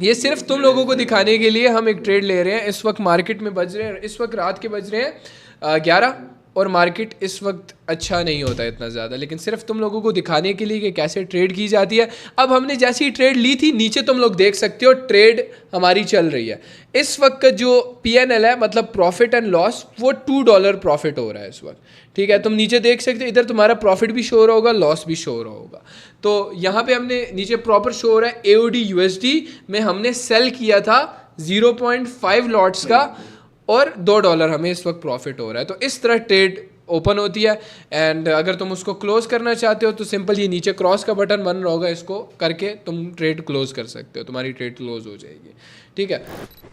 [SPEAKER 2] ये सिर्फ तुम लोगों को दिखाने के लिए हम एक ट्रेड ले रहे हैं। इस वक्त मार्केट में बज रहे हैं, इस वक्त रात के बज रहे हैं 11 और मार्केट इस वक्त अच्छा नहीं होता है इतना ज़्यादा, लेकिन सिर्फ तुम लोगों को दिखाने के लिए कि कैसे ट्रेड की जाती है। अब हमने जैसी ही ट्रेड ली थी, नीचे तुम लोग देख सकते हो ट्रेड हमारी चल रही है। इस वक्त का जो PNL है, मतलब प्रॉफिट एंड लॉस, वो $2 प्रॉफिट हो रहा है इस वक्त, ठीक है। तुम नीचे देख सकते हो, इधर तुम्हारा प्रॉफिट भी शो हो रहा होगा, लॉस भी शो हो रहा होगा। तो यहाँ पे हमने नीचे प्रॉपर शो हो रहा है AUD USD में हमने सेल किया था 0.5 लॉट्स का और $2 हमें इस वक्त प्रॉफिट हो रहा है। तो इस तरह ट्रेड ओपन होती है। एंड अगर तुम उसको क्लोज करना चाहते हो तो सिंपल ये नीचे क्रॉस का बटन बन रहा होगा, इसको करके तुम ट्रेड क्लोज कर सकते हो, तुम्हारी ट्रेड क्लोज हो जाएगी, ठीक है।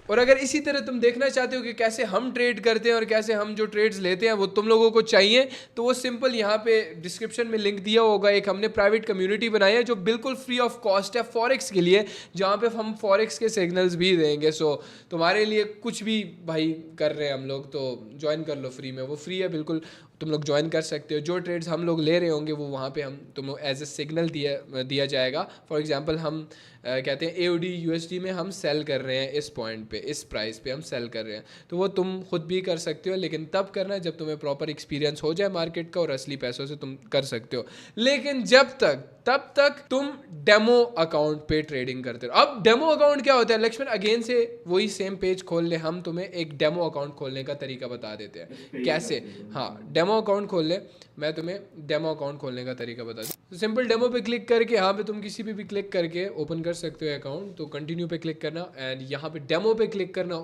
[SPEAKER 2] और अगर इसी तरह तुम देखना चाहते हो कि कैसे हम ट्रेड करते हैं और कैसे हम जो ट्रेड्स लेते हैं वो तुम लोगों को चाहिए, तो वो सिंपल यहाँ पे डिस्क्रिप्शन में लिंक दिया होगा। एक हमने प्राइवेट कम्युनिटी बनाई है जो बिल्कुल फ्री ऑफ कॉस्ट है फॉरेक्स के लिए, जहाँ पे हम फॉरेक्स के सिग्नल्स भी देंगे। सो तुम्हारे लिए कुछ भी भाई कर रहे हैं हम लोग, तो ज्वाइन कर लो फ्री में, वो फ्री है बिल्कुल, तुम लोग ज्वाइन कर सकते हो। जो ट्रेड्स हम लोग ले रहे होंगे वो वहाँ पे हम तुम लोग एज ए सिग्नल दिया जाएगा। फॉर एग्जांपल हम कहते हैं AUD USD में हम सेल कर रहे हैं इस पॉइंट पे, इस प्राइस पे हम सेल कर रहे हैं, तो वो तुम खुद भी कर सकते हो, लेकिन तब करना जब तुम्हें प्रॉपर एक्सपीरियंस हो जाए मार्केट का और असली पैसों से तुम कर सकते हो। लेकिन तब तक तुम डेमो अकाउंट पे ट्रेडिंग करते रहो। अब डेमो अकाउंट क्या होता है लक्ष्मण, अगेन से वही सेम पेज खोल ले, हम तुम्हें एक डेमो अकाउंट खोलने का तरीका बता देते हैं कैसे। हाँ, डेमो अकाउंट खोल ले, मैं तुम्हें डेमो अकाउंट खोलने का तरीका बता दूँ। तो सिंपल डेमो पे क्लिक करके यहाँ पे तुम किसी पे भी क्लिक करके ओपन कर सकते हो अकाउंट। तो कंटिन्यू पे क्लिक करना एंड यहाँ पे डेमो पे क्लिक करना,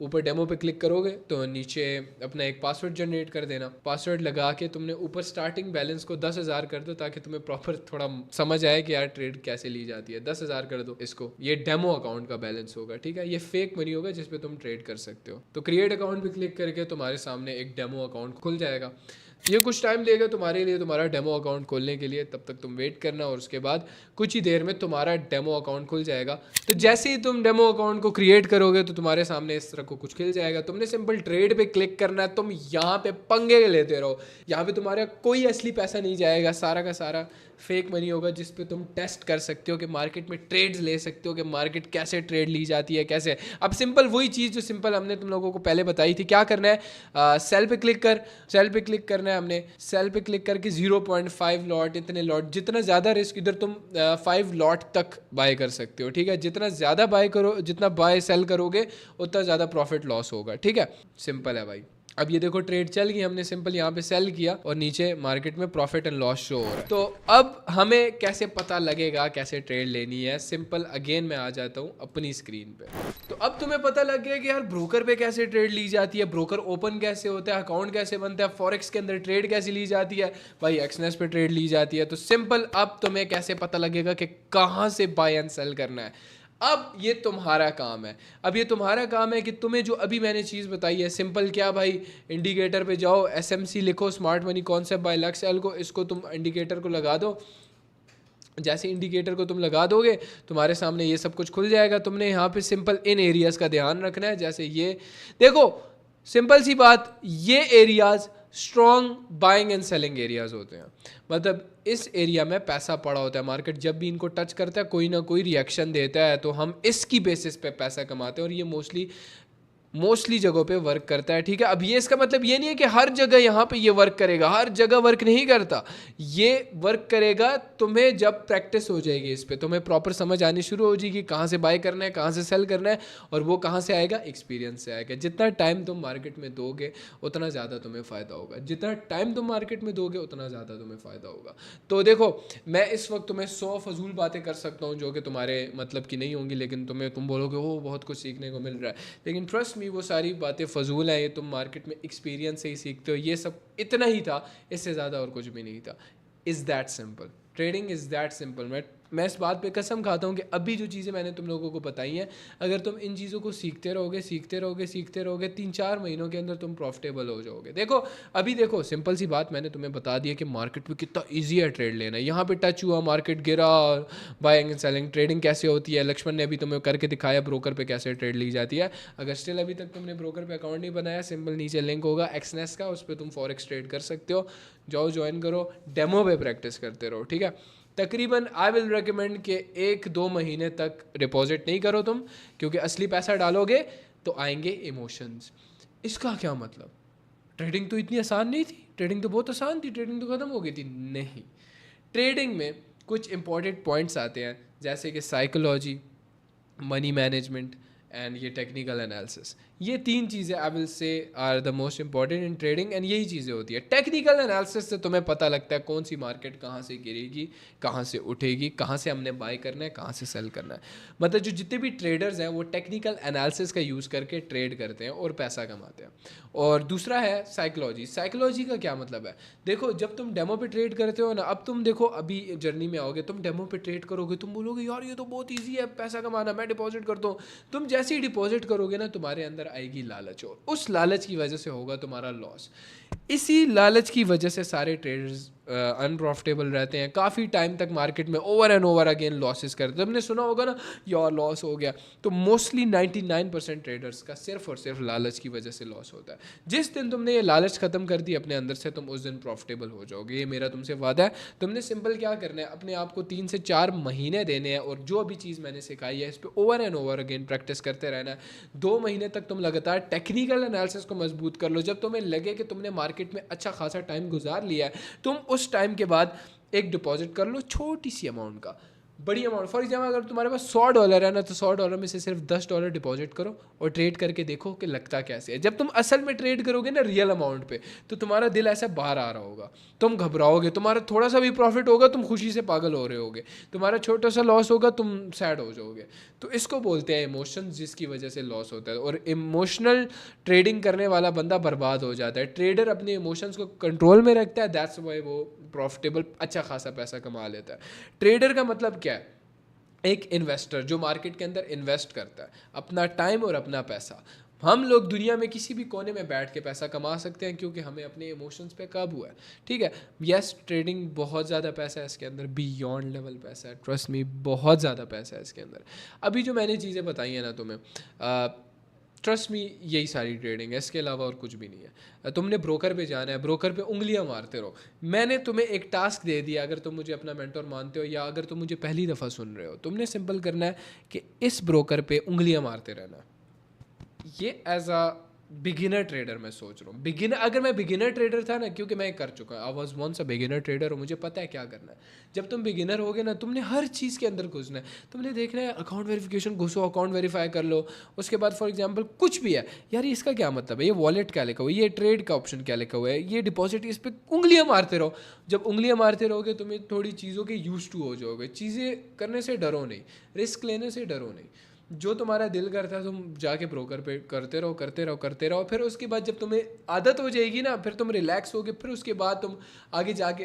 [SPEAKER 2] ऊपर डेमो पे क्लिक करोगे तो नीचे अपना एक पासवर्ड जनरेट कर देना। पासवर्ड लगा के तुमने ऊपर स्टार्टिंग बैलेंस को 10,000 कर दो, ताकि तुम्हें प्रॉपर थोड़ा समझ आए कि यार ट्रेड कैसे ली जाती है। 10,000 कर दो इसको, ये डेमो अकाउंट का बैलेंस होगा, ठीक है। ये फेक मनी होगा जिसपे तुम ट्रेड कर सकते हो। तो क्रिएट अकाउंट पे क्लिक करके तुम्हारे सामने एक डेमो अकाउंट खुल जाएगा। ये कुछ टाइम लेगा तुम्हारे लिए तुम्हारा डेमो अकाउंट खोलने के लिए, तब तक तुम वेट करना और उसके बाद कुछ ही देर में तुम्हारा डेमो अकाउंट खुल जाएगा। तो जैसे ही तुम डेमो अकाउंट को क्रिएट करोगे तो तुम्हारे सामने इस तरह को कुछ खिल जाएगा। तुमने सिंपल ट्रेड पे क्लिक करना है, तुम यहाँ पे पंगे लेते रहो। यहाँ पे तुम्हारा कोई असली पैसा नहीं जाएगा, सारा का सारा फेक मनी होगा जिस पे तुम टेस्ट कर सकते हो कि मार्केट में ट्रेड्स ले सकते हो कि मार्केट कैसे ट्रेड ली जाती है कैसे। अब सिंपल वही चीज़ जो सिंपल हमने तुम लोगों को पहले बताई थी, क्या करना है, सेल पे क्लिक कर, सेल पे क्लिक करना है हमने, सेल पे क्लिक करके 0.5 लॉट, इतने लॉट, जितना ज़्यादा रिस्क इधर तुम 5 लॉट तक बाय कर सकते हो, ठीक है। जितना ज़्यादा बाय करो, जितना बाय सेल करोगे उतना ज़्यादा प्रॉफिट लॉस होगा, ठीक है। सिंपल है भाई। अब ये देखो ट्रेड चल गई, हमने सिंपल यहाँ पे सेल किया और नीचे मार्केट में प्रॉफिट एंड लॉस शो हो रहा है। तो अब हमें कैसे पता लगेगा कैसे ट्रेड लेनी है? सिंपल अगेन मैं आ जाता हूँ अपनी स्क्रीन पे। तो अब तुम्हें पता लग गया कि यार ब्रोकर पे कैसे ट्रेड ली जाती है, ब्रोकर ओपन कैसे होता है, अकाउंट कैसे बनता है, फॉरेक्स के अंदर ट्रेड कैसे ली जाती है, भाई एक्सनेस पे ट्रेड ली जाती है। तो सिंपल अब तुम्हें कैसे पता लगेगा कि कहाँ से बाय एंड सेल करना है। अब ये तुम्हारा काम है, अब ये तुम्हारा काम है कि तुम्हें जो अभी मैंने चीज़ बताई है, सिंपल क्या भाई, इंडिकेटर पे जाओ, SMC लिखो, smart money concept bye lux L को, इसको तुम इंडिकेटर को लगा दो। जैसे इंडिकेटर को तुम लगा दोगे तुम्हारे सामने ये सब कुछ खुल जाएगा। तुमने यहाँ पे सिंपल इन एरियाज़ का ध्यान रखना है। जैसे ये देखो, सिंपल सी बात, ये areas strong buying and selling areas होते हैं। मतलब इस एरिया में पैसा पड़ा होता है, मार्केट जब भी इनको टच करता है कोई ना कोई रिएक्शन देता है, तो हम इसकी बेसिस पे पैसा कमाते हैं और ये मोस्टली जगहों पे वर्क करता है, ठीक है। अब ये इसका मतलब ये नहीं है कि हर जगह यहाँ पे ये वर्क करेगा, हर जगह वर्क नहीं करता। ये वर्क करेगा तुम्हें जब प्रैक्टिस हो जाएगी, इस पे तुम्हें प्रॉपर समझ आनी शुरू हो जाएगी कहाँ से बाय करना है, कहाँ से सेल करना है, और वो कहाँ से आएगा, एक्सपीरियंस से आएगा। जितना टाइम तुम मार्केट में दोगे उतना ज़्यादा तुम्हें फ़ायदा होगा, जितना टाइम तुम मार्केट में दोगे उतना ज़्यादा तुम्हें फ़ायदा होगा। तो देखो, मैं इस वक्त तुम्हें 100 फजूल बातें कर सकता हूँ जो कि तुम्हारे मतलब की नहीं होंगी, लेकिन तुम बोलोगे वो बहुत कुछ सीखने को मिल रहा है, लेकिन ट्रस्ट मी वो सारी बातें फजूल हैं। ये तुम मार्केट में एक्सपीरियंस से ही सीखते हो। ये सब इतना ही था, इससे ज़्यादा और कुछ भी नहीं था। Is that simple, trading is that simple. मैं इस बात पे कसम खाता हूँ कि अभी जो चीज़ें मैंने तुम लोगों को बताई हैं, अगर तुम इन चीज़ों को सीखते रहोगे 3-4 महीनों के अंदर तुम प्रॉफिटेबल हो जाओगे। देखो अभी देखो, सिंपल सी बात मैंने तुम्हें बता दी है कि मार्केट में कितना ईजी है ट्रेड लेना। यहाँ पे टच हुआ, मार्केट गिरा, बाइंग एंड सेलिंग, ट्रेडिंग कैसे होती है, लक्ष्मण ने अभी तुम्हें करके दिखाया ब्रोकर पे कैसे ट्रेड ली जाती है। अगर स्टिल अभी तक तुमने ब्रोकर पे अकाउंट नहीं बनाया, सिंपल नीचे लिंक होगा एक्सनेस का, उस पर तुम फॉरेक्स ट्रेड कर सकते हो। जाओ ज्वाइन करो, डेमो पे प्रैक्टिस करते रहो, ठीक है। तकरीबन आई विल रिकमेंड कि 1-2 महीने तक डिपॉजिट नहीं करो तुम, क्योंकि असली पैसा डालोगे तो आएंगे इमोशंस। इसका क्या मतलब? ट्रेडिंग तो इतनी आसान नहीं थी, ट्रेडिंग तो बहुत आसान थी, ट्रेडिंग तो ख़त्म हो गई थी। नहीं, ट्रेडिंग में कुछ इंपॉर्टेंट पॉइंट्स आते हैं, जैसे कि साइकोलॉजी, मनी मैनेजमेंट एंड ये टेक्निकल एनालिसिस। ये 3 चीज़ें I will say are the most important in trading, and यही चीज़ें होती है। टेक्निकल एनालिसिस से तुम्हें पता लगता है कौन सी मार्केट कहाँ से गिरेगी, कहाँ से उठेगी, कहाँ से हमने बाय करना है, कहाँ से सेल करना है। मतलब जो जितने भी ट्रेडर्स हैं वो टेक्निकल एनालिसिस का यूज़ करके ट्रेड करते हैं और पैसा कमाते हैं। और दूसरा है साइकोलॉजी। साइकोलॉजी का क्या मतलब है? देखो, जब तुम डेमो पे ट्रेड करते हो ना, अब तुम देखो अभी जर्नी में आओगे, तुम डेमो पे ट्रेड करोगे, तुम बोलोगे यार ये तो बहुत ईजी है पैसा कमाना, मैं डिपॉजिट करता हूँ। तुम जैसे ही डिपॉजिट करोगे ना, तुम्हारे अंदर आएगी लालच, और उस लालच की वजह से होगा तुम्हारा लॉस। इसी लालच की वजह से सारे ट्रेडर्स अनप्रॉफिटेबल रहते हैं, काफ़ी टाइम तक मार्केट में over and over again losses करते हैं। तुमने सुना होगा ना, यार लॉस हो गया। तो मोस्टली 99% ट्रेडर्स का सिर्फ और सिर्फ लालच की वजह से लॉस होता है। जिस दिन तुमने ये लालच ख़त्म कर दी अपने अंदर से, तुम उस दिन प्रॉफिटेबल हो जाओगे। ये मेरा तुमसे वादा है। तुमने सिंपल क्या करना है, अपने आप को 3 से 4 महीने देने हैं, और जो भी चीज़ मैंने सिखाई है इस पर over and over again practice करते रहना है। 2 महीने तक तुम लगातार टेक्निकल एनालिसिस को मजबूत कर लो। जब तुम्हें लगे कि तुमने मार्केट में अच्छा खासा टाइम गुजार लिया है, तुम उस टाइम के बाद एक डिपॉजिट कर लो छोटी सी अमाउंट का, बड़ी अमाउंट। फॉर एग्जाम्पल अगर तुम्हारे पास $100 है ना, तो $100 में से सिर्फ $10 डिपॉजिट करो और ट्रेड करके देखो कि लगता कैसे है। जब तुम असल में ट्रेड करोगे ना रियल अमाउंट पे, तो तुम्हारा दिल ऐसा बाहर आ रहा होगा, तुम घबराओगे, तुम्हारा थोड़ा सा भी प्रॉफिट होगा तुम खुशी से पागल हो रहे होगे, तुम्हारा छोटा सा लॉस होगा तुम सैड हो जाओगे। तो इसको बोलते हैं इमोशंस, जिसकी वजह से लॉस होता है। और इमोशनल ट्रेडिंग करने वाला बंदा बर्बाद हो जाता है। ट्रेडर अपने इमोशंस को कंट्रोल में रखता है, दैट्स वाई वो प्रॉफिटेबल अच्छा खासा पैसा कमा लेता है। ट्रेडर का मतलब क्या है? एक इन्वेस्टर जो मार्केट के अंदर इन्वेस्ट करता है अपना टाइम और अपना पैसा। हम लोग दुनिया में किसी भी कोने में बैठ के पैसा कमा सकते हैं क्योंकि हमें अपने इमोशंस पे काबू है, ठीक है। यस, ट्रेडिंग बहुत ज़्यादा पैसा है इसके अंदर, बियॉन्ड लेवल पैसा है, ट्रस्ट मी, बहुत ज़्यादा पैसा है इसके अंदर। अभी जो मैंने चीज़ें बताई हैं ना तुम्हें, ट्रस्ट मी, यही सारी ट्रेडिंग है, इसके अलावा और कुछ भी नहीं है। तुमने ब्रोकर पे जाना है, ब्रोकर पे उंगलियां मारते रहो। मैंने तुम्हें एक टास्क दे दिया, अगर तुम मुझे अपना मेंटोर मानते हो या अगर तुम मुझे पहली दफ़ा सुन रहे हो, तुमने सिंपल करना है कि इस ब्रोकर पे उंगलियां मारते रहना है। ये एज अ बिगिनर ट्रेडर मैं सोच रहा हूँ, बिगिनर, अगर मैं बिगिनर ट्रेडर था ना, क्योंकि मैं कर चुका हूँ, I was once a beginner trader और मुझे पता है क्या करना है। जब तुम बिगिनर होगे ना, तुमने हर चीज़ के अंदर घुसना है, तुमने देखना है अकाउंट वेरिफिकेशन, घुसो अकाउंट वेरीफाई कर लो। उसके बाद फॉर एग्जांपल कुछ भी है, यार इसका क्या मतलब है, ये वॉलेट क्या लिखा हुआ है, ये ट्रेड का ऑप्शन क्या लिखा हुआ है, ये डिपॉजिट, इस पर उंगलियाँ मारते रहो। जब उंगलियाँ मारते रहोगे तुम्हें थोड़ी चीज़ों के यूज टू हो जाओगे, चीज़ें करने से डरो नहीं, रिस्क लेने से डरो नहीं। जो तुम्हारा दिल करता है तुम जाके ब्रोकर पे करते रहो करते रहो करते रहो। फिर उसके बाद जब तुम्हें आदत हो जाएगी ना, फिर तुम रिलैक्स होगे, फिर उसके बाद तुम आगे जाके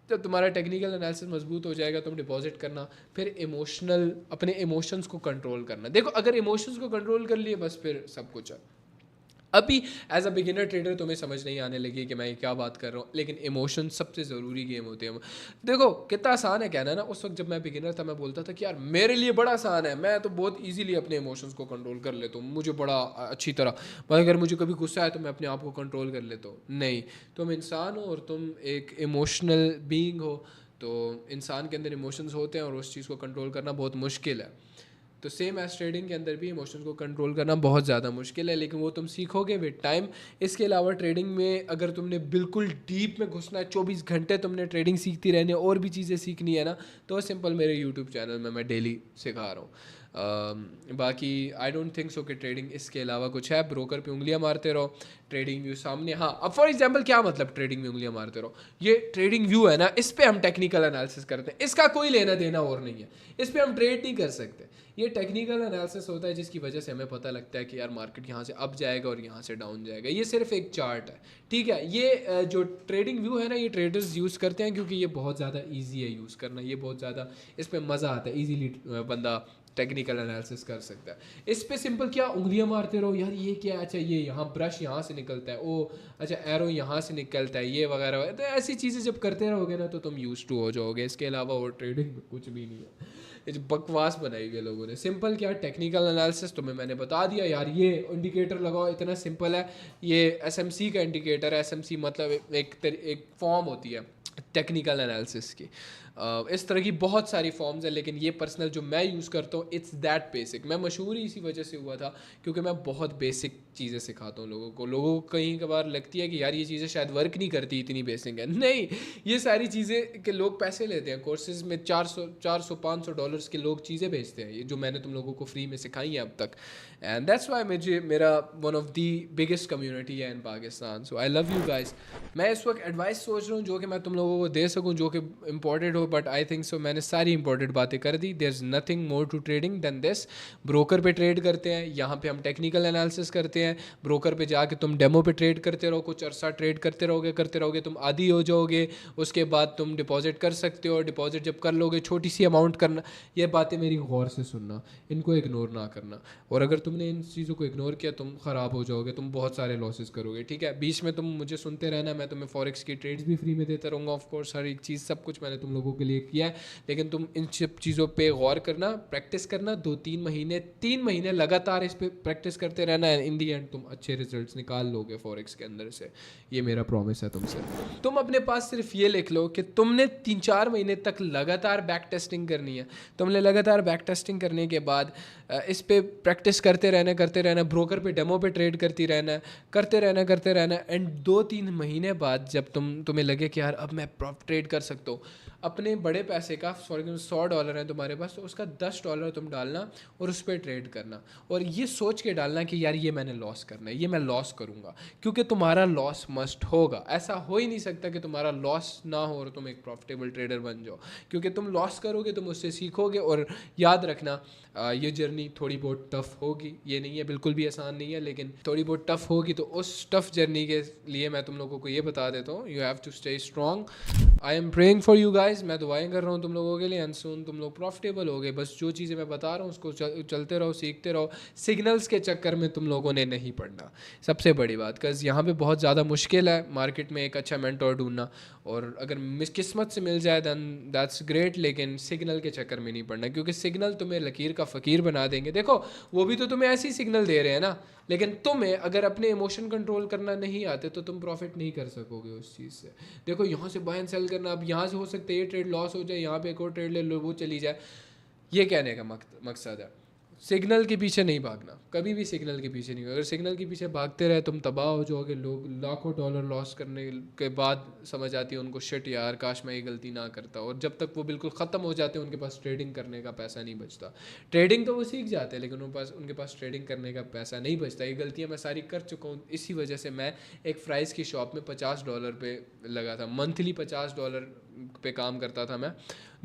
[SPEAKER 2] जब तुम्हारा टेक्निकल एनालिसिस मजबूत हो जाएगा, तुम डिपॉजिट करना, फिर इमोशनल, अपने इमोशंस को कंट्रोल करना। देखो, अगर इमोशंस को कंट्रोल कर लिए बस फिर सब कुछ है। अभी एज अ बिगिनर ट्रेडर तुम्हें समझ नहीं आने लगी कि मैं ये क्या बात कर रहा हूँ, लेकिन इमोशन सबसे ज़रूरी गेम होते हैं। देखो कितना आसान है कहना ना, उस वक्त जब मैं बिगिनर था मैं बोलता था कि यार मेरे लिए बड़ा आसान है, मैं तो बहुत इजीली अपने इमोशंस को कंट्रोल कर लेता हूँ, मुझे बड़ा अच्छी तरह, अगर मुझे कभी गुस्सा आए तो मैं अपने आप को कंट्रोल कर लेता हूँ। नहीं, तुम इंसान हो और तुम एक इमोशनल बीइंग हो, तो इंसान के अंदर इमोशंस होते हैं और उस चीज़ को कंट्रोल करना बहुत मुश्किल है। तो सेम एज ट्रेडिंग के अंदर भी इमोशंस को कंट्रोल करना बहुत ज़्यादा मुश्किल है, लेकिन वो तुम सीखोगे विद टाइम। इसके अलावा ट्रेडिंग में अगर तुमने बिल्कुल डीप में घुसना है, 24 घंटे तुमने ट्रेडिंग सीखती रहनी है और भी चीज़ें सीखनी है ना, तो सिंपल मेरे यूट्यूब चैनल में मैं डेली सिखा रहा हूँ। बाकी आई डोंट थिंक सो कि ट्रेडिंग इसके अलावा कुछ है। ब्रोकर पे उंगलियां मारते रहो, ट्रेडिंग व्यू सामने। हाँ, अब फॉर एग्जांपल क्या मतलब ट्रेडिंग में उंगलियां मारते रहो, ये ट्रेडिंग व्यू है ना, इस पे हम टेक्निकल एनालिसिस करते हैं, इसका कोई लेना देना और नहीं है, इस पे हम ट्रेड नहीं कर सकते। ये टेक्निकल एनालिसिस होता है जिसकी वजह से हमें पता लगता है कि यार मार्केट यहाँ से अप जाएगा और यहाँ से डाउन जाएगा। ये सिर्फ एक चार्ट है, ठीक है। ये जो ट्रेडिंग व्यू है ना, ये ट्रेडर्स यूज़ करते हैं क्योंकि ये बहुत ज़्यादा ईजी है यूज़ करना, ये बहुत ज़्यादा इस पर मज़ा आता है, ईजीली बंदा टेक्निकल एनालिसिस कर सकता है। इस पे सिंपल क्या, उंगलियां मारते रहो, यार ये क्या है, अच्छा ये यहाँ ब्रश यहाँ से निकलता है, ओ अच्छा एरो यहाँ से निकलता है, ये वगैरह। तो ऐसी चीज़ें जब करते रहोगे ना तो तुम यूज टू हो जाओगे। इसके अलावा और ट्रेडिंग में कुछ भी नहीं है, ये जो बकवास बनाई हुई है लोगों ने। सिंपल क्या, टेक्निकल एनालिसिस तुम्हें मैंने बता दिया यार, ये इंडिकेटर लगाओ, इतना सिंपल है। ये SMC का इंडिकेटर है, SMC मतलब एक फॉर्म होती है टेक्निकल एनालिसिस की। इस तरह की बहुत सारी फॉर्म्स हैं, लेकिन ये पर्सनल जो मैं यूज़ करता हूँ इट्स दैट बेसिक। मैं मशहूर ही इसी वजह से हुआ था क्योंकि मैं बहुत बेसिक चीज़ें सिखाता हूँ लोगों को कहीं कभार लगती है कि यार ये चीज़ें शायद वर्क नहीं करती, इतनी बेसिक है। नहीं, ये सारी चीज़ें के लोग पैसे लेते हैं, कोर्सेज में $400-500 के लोग चीज़ें बेचते हैं, ये जो मैंने तुम लोगों को फ्री में सिखाई है अब तक। एंड दैट्स वाई मेरा one of the biggest community है इन पाकिस्तान। सो आई लव यू गाइस। मैं इस वक्त एडवाइस सोच रहा हूँ जो कि मैं तुम लोगों को दे सकूँ, जो कि इंपॉर्टेंट हो, बट आई थिंक सो मैंने सारी इंपॉर्टेंट बातें कर दी। There is nothing more to trading than this. Broker पे ट्रेड करते हैं, यहाँ पे हम टेक्निकल एनालिसिस करते हैं। ब्रोकर पे जाके तुम डेमो पे ट्रेड करते रहो, कुछ अरसा ट्रेड करते रहोगे, तुम आदी हो जाओगे। उसके बाद तुम डिपॉजिट कर सकते हो, डिपॉजिट जब कर लोगे छोटी सी अमाउंट करना। ये बातें मेरी गौर से सुनना, इनको इग्नोर ना करना। और अगर तुमने इन चीज़ों को इग्नोर किया तुम ख़राब हो जाओगे, तुम बहुत सारे लॉसेस करोगे, ठीक है। बीच में तुम मुझे सुनते रहना, मैं तुम्हें फॉरेक्स की ट्रेड्स भी फ्री में देता रहूँगा। ऑफ कोर्स हर एक चीज़ सब कुछ मैंने तुम लोगों के लिए किया है, लेकिन तुम इन सब चीज़ों पे गौर करना, प्रैक्टिस करना। 3 महीने लगातार इस पे प्रैक्टिस करते रहना है। इन दी एंड तुम अच्छे रिजल्ट्स निकाल लोगे फॉरेक्स के अंदर से, ये मेरा प्रॉमिस है तुमसे। तुम अपने पास सिर्फ ये लिख लो कि तुमने 3-4 महीने तक लगातार बैक टेस्टिंग करनी है। तुमने लगातार बैक टेस्टिंग करने के बाद इस पे प्रैक्टिस करते रहना, ब्रोकर पे डेमो पे ट्रेड करते रहना एंड 2-3 महीने बाद जब तुम्हें लगे कि यार अब मैं ट्रेड कर सकता हूँ, अपने बड़े पैसे का, फॉर एग्जाम्पल $100 है तुम्हारे पास, तो उसका $10 तुम डालना और उस पर ट्रेड करना। और ये सोच के डालना कि यार ये मैंने लॉस करना है, ये मैं लॉस करूँगा, क्योंकि तुम्हारा लॉस मस्ट होगा। ऐसा हो ही नहीं सकता कि तुम्हारा लॉस ना हो और तुम एक प्रॉफिटेबल ट्रेडर बन जाओ, क्योंकि तुम लॉस करोगे, तुम उससे सीखोगे। और याद रखना ये जर्नी थोड़ी बहुत टफ़ होगी, ये नहीं है बिल्कुल भी आसान नहीं है, लेकिन थोड़ी बहुत टफ़ होगी। तो उस टफ़ जर्नी के लिए मैं तुम लोगों को ये बता देता हूँ, you have to stay strong. I am praying for you guys, मैं दुआएं कर रहा हूँ तुम लोगों के लिए, एंड सून तुम लोग प्रॉफिटेबल हो गए। बस जो चीज़ें मैं बता रहा हूँ उसको चलते रहो, सीखते रहो, सिग्नल्स के चक्कर में तुम लोगों ने नहीं पड़ना, सबसे बड़ी बात। कज़ यहाँ पे बहुत ज़्यादा मुश्किल है मार्केट में एक अच्छा मेंटोर ढूंढना, और अगर किस्मत से मिल जाए दैन दैट्स ग्रेट, लेकिन सिग्नल के चक्कर में नहीं पड़ना, क्योंकि सिग्नल तुम्हें लकीर का फ़कीर बना देंगे। देखो वो भी तो तुम्हें ऐसी सिग्नल दे रहे हैं ना, लेकिन तुम्हें अगर अपने इमोशन कंट्रोल करना नहीं आते तो तुम प्रॉफिट नहीं कर सकोगे उस चीज़ से। देखो यहाँ से बाय एंड सेल करना, अब यहाँ से हो सकता है ये ट्रेड लॉस हो जाए, यहाँ पे एक और ट्रेड ले लो वो चली जाए। ये कहने का मकसद है सिग्नल के पीछे नहीं भागना, कभी भी सिग्नल के पीछे नहीं। अगर सिग्नल के पीछे भागते रहे तुम तबाह हो जाओगे। लोग लाखों डॉलर लॉस करने के बाद समझ आती है उनको, शिट यार काश मैं ये गलती ना करता, और जब तक वो बिल्कुल ख़त्म हो जाते हैं उनके पास ट्रेडिंग करने का पैसा नहीं बचता। ट्रेडिंग तो वो सीख जाते हैं लेकिन उनके पास ट्रेडिंग करने का पैसा नहीं बचता। ये गलतियाँ मैं सारी कर चुका हूँ, इसी वजह से मैं एक फ्राइज़ की शॉप में $50 पे लगा था, मंथली $50 पे काम करता था मैं,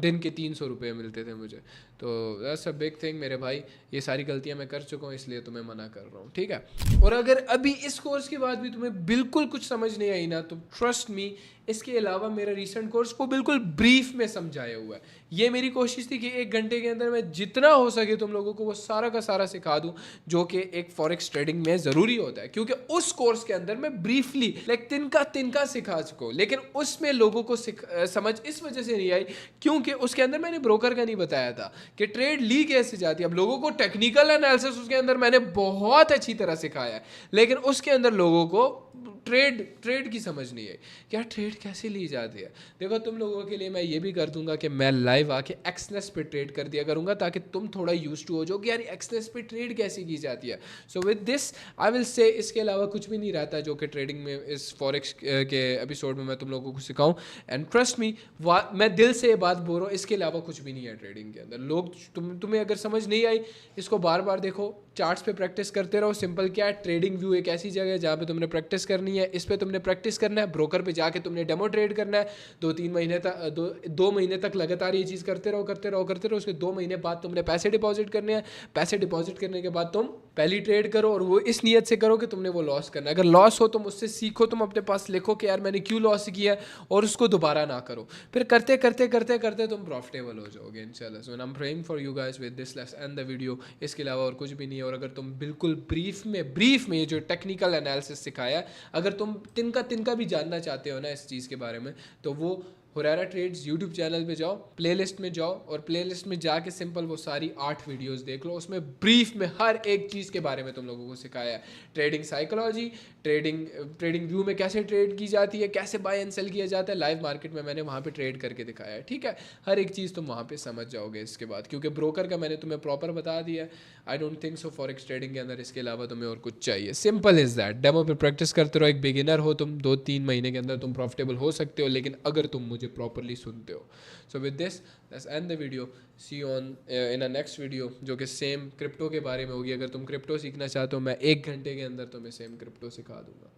[SPEAKER 2] दिन के 300 रुपये मिलते थे मुझे। तो दैट्स अ बिग थिंग मेरे भाई, ये सारी गलतियां मैं कर चुका हूँ इसलिए तुम्हें मना कर रहा हूँ, ठीक है। और अगर अभी इस कोर्स के बाद भी तुम्हें बिल्कुल कुछ समझ नहीं आई ना, तो ट्रस्ट मी इसके अलावा मेरा रीसेंट कोर्स को बिल्कुल ब्रीफ में समझाया हुआ है। ये मेरी कोशिश थी कि 1 घंटे के अंदर मैं जितना हो सके तुम लोगों को वो सारा का सारा सिखा दूं, जो कि एक फॉरेक्स ट्रेडिंग में ज़रूरी होता है, क्योंकि उस कोर्स के अंदर मैं ब्रीफली तिनका सिखा चुका, लेकिन उसमें लोगों को समझ इस वजह से नहीं आई क्योंकि उसके अंदर मैंने ब्रोकर का नहीं बताया था कि ट्रेड ली कैसे जाती है। अब लोगों को टेक्निकल एनालिसिस उसके अंदर मैंने बहुत अच्छी तरह सिखाया है, लेकिन उसके अंदर लोगों को ट्रेड की समझ नहीं आई, क्या ट्रेड कैसे ली जाती है। देखो तुम लोगों के लिए मैं ये भी कर दूंगा कि मैं लाइव आके एक्सनेस पे ट्रेड कर दिया करूंगा, ताकि तुम थोड़ा यूज टू हो जाओ कि यार एक्सनेस पे ट्रेड कैसे की जाती है। सो विद दिस आई विल से इसके अलावा कुछ भी नहीं रहता जो कि ट्रेडिंग में इस फॉरेक्स के एपिसोड में मैं तुम लोगों को सिखाऊं। एंड ट्रस्ट मी, मैं दिल से ये बात बोल रहा हूँ, इसके अलावा कुछ भी नहीं है ट्रेडिंग के अंदर। लोग तुम्हें अगर समझ नहीं आई, इसको बार बार देखो, चार्ट्स पे प्रैक्टिस करते रहो। सिंपल क्या है, ट्रेडिंग व्यू एक ऐसी जगह है जहाँ पे तुमने प्रैक्टिस करनी है, इस पे तुमने प्रैक्टिस करना है। ब्रोकर पे जाके तुमने डेमो ट्रेड करना है, 2-3 महीने तक 2 महीने तक लगातार ये चीज़ करते रहो। उसके 2 महीने बाद तुमने पैसे डिपॉजिट करने हैं। पैसे डिपॉजिट करने के बाद तुम पहली ट्रेड करो, और वो इस नीयत से करो कि तुमने वो लॉस करना है। अगर लॉस हो तुम उससे सीखो, तुम अपने पास लिखो कि यार मैंने क्यों लॉस किया है, और उसको दोबारा ना करो। फिर करते करते तुम प्रॉफिटेबल हो जाओगे इंशाल्लाह। So I am praying for you guys with this, let's end the video. इसके अलावा और कुछ भी नहीं है। और अगर तुम बिल्कुल ब्रीफ में ये जो टेक्निकल एनालिसिस सिखाया, अगर तुम तिनका भी जानना चाहते हो ना इस चीज़ के बारे में, तो वो हुरैरा ट्रेड्स यूट्यूब चैनल पे जाओ, प्लेलिस्ट में जाओ, और प्लेलिस्ट में जाके सिंपल वो सारी 8 वीडियोस देख लो। उसमें ब्रीफ में हर एक चीज़ के बारे में तुम लोगों को सिखाया है। ट्रेडिंग साइकोलॉजी, ट्रेडिंग व्यू में कैसे ट्रेड की जाती है, कैसे बाय एंड सेल किया जाता है, लाइव मार्केट में मैंने वहाँ पे ट्रेड करके दिखाया है, ठीक है। हर एक चीज़ तुम वहाँ पे समझ जाओगे इसके बाद, क्योंकि ब्रोकर का मैंने तुम्हें प्रॉपर बता दिया है। I don't think so forex trading के अंदर इसके अलावा तुम्हें और कुछ चाहिए। Simple is that. डेमो पे प्रैक्टिस करते रहो। एक बिगिनर हो तुम, 2-3 महीने के अंदर तुम प्रॉफिटेबल हो सकते हो, लेकिन अगर तुम मुझे प्रॉपरली सुनते हो। So with this let's end the video, see you on in a next video, जो कि सेम क्रिप्टो के बारे में होगी। अगर तुम क्रिप्टो सीखना चाहते हो, मैं 1 घंटे के अंदर तुम्हें सेम क्रिप्टो सिखा दूंगा।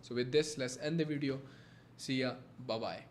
[SPEAKER 2] So with this let's end the video, see ya, bye bye.